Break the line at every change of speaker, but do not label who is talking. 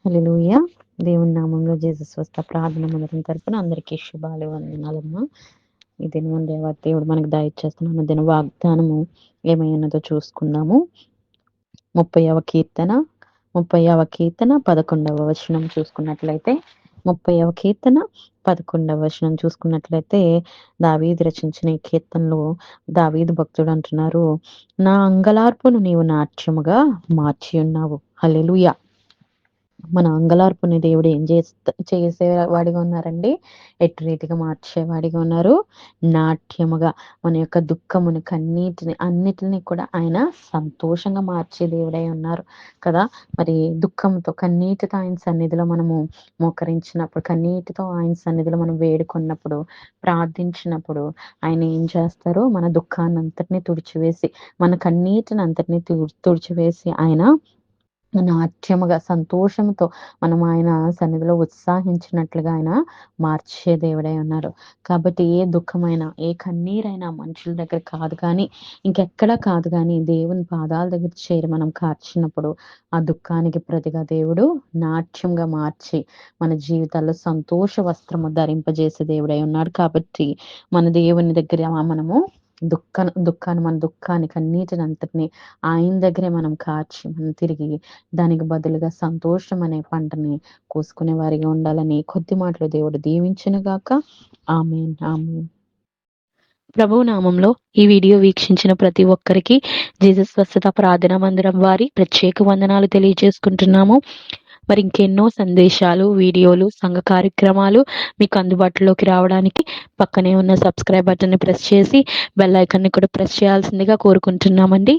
హల్లెలూయా. దేవుని నామంలో జీసస్ స్వస్థ ప్రార్థన మందిరం తరపున అందరికీ శుభాలు వందనాలమ్మా. ఈ దినం దేవుడు మనకు దయచేస్తున్న దిన వాగ్దానము ఏమై ఉన్నదో చూసుకుందాము. 30వ కీర్తన 11వ వచనం చూసుకున్నట్లయితే 30వ కీర్తన 11వ వచనం చూసుకున్నట్లయితే దావీదు రచించిన ఈ కీర్తనలో దావీదు భక్తుడు అంటున్నారు, నా అంగలార్పును నీవు నాట్యముగా మార్చి ఉన్నావు. హల్లెలూయా. మన అంగలార్పుని దేవుడు ఏం చేసేవాడిగా ఉన్నారండి? ఎటు రీతిగా మార్చేవాడిగా ఉన్నారు? నాట్యముగా మన యొక్క దుఃఖముని, కన్నీటిని అన్నిటిని కూడా ఆయన సంతోషంగా మార్చే దేవుడై ఉన్నారు కదా. మరి దుఃఖంతో, కన్నీటితో ఆయన సన్నిధిలో మనము మోకరించినప్పుడు, కన్నీటితో ఆయన సన్నిధిలో మనం వేడుకున్నప్పుడు, ప్రార్థించినప్పుడు ఆయన ఏం చేస్తారు? మన దుఃఖాన్ని అంతటినీ తుడిచివేసి, మన కన్నీటిని అంతటినీ తుడిచివేసి ఆయన నాట్యముగా సంతోషంతో మనం ఆయన సన్నిధిలో ఉత్సాహించినట్లుగా ఆయన మార్చే దేవుడై ఉన్నారు. కాబట్టి ఏ దుఃఖమైనా, ఏ కన్నీరైనా మనుషుల దగ్గర కాదు కానీ, ఇంకెక్కడా కాదు కానీ, దేవుని పాదాల దగ్గర చేరి మనం కార్చినప్పుడు ఆ దుఃఖానికి ప్రతిగా దేవుడు నాట్యంగా మార్చి మన జీవితాల్లో సంతోష వస్త్రము ధరింపజేసే దేవుడై ఉన్నాడు. కాబట్టి మన దేవుని దగ్గర మనము మన దుఃఖాన్ని, కన్నీటిని అంతటిని ఆయన దగ్గరే మనం కార్చి మనం తిరిగి దానికి బదులుగా సంతోషం అనే పంటని కోసుకునే వారిగా ఉండాలని కొద్ది మాటలు దేవుడు దీవించును గాక. ఆమేన్, ఆమేన్. ప్రభువు నామంలో ఈ వీడియో వీక్షించిన ప్రతి ఒక్కరికి జీసస్ స్వస్థత ప్రార్థనా మందిరం వారి ప్రత్యేక వందనాలు తెలియజేసుకుంటున్నాము. మరి ఇంకెన్నో సందేశాలు, వీడియోలు, సంఘ కార్యక్రమాలు మీకు అందుబాటులోకి రావడానికి పక్కనే ఉన్న సబ్స్క్రైబ్ బటన్ని ప్రెస్ చేసి బెల్ ఐకాన్ని కూడా ప్రెస్ చేయాల్సిందిగా కోరుకుంటున్నామండి.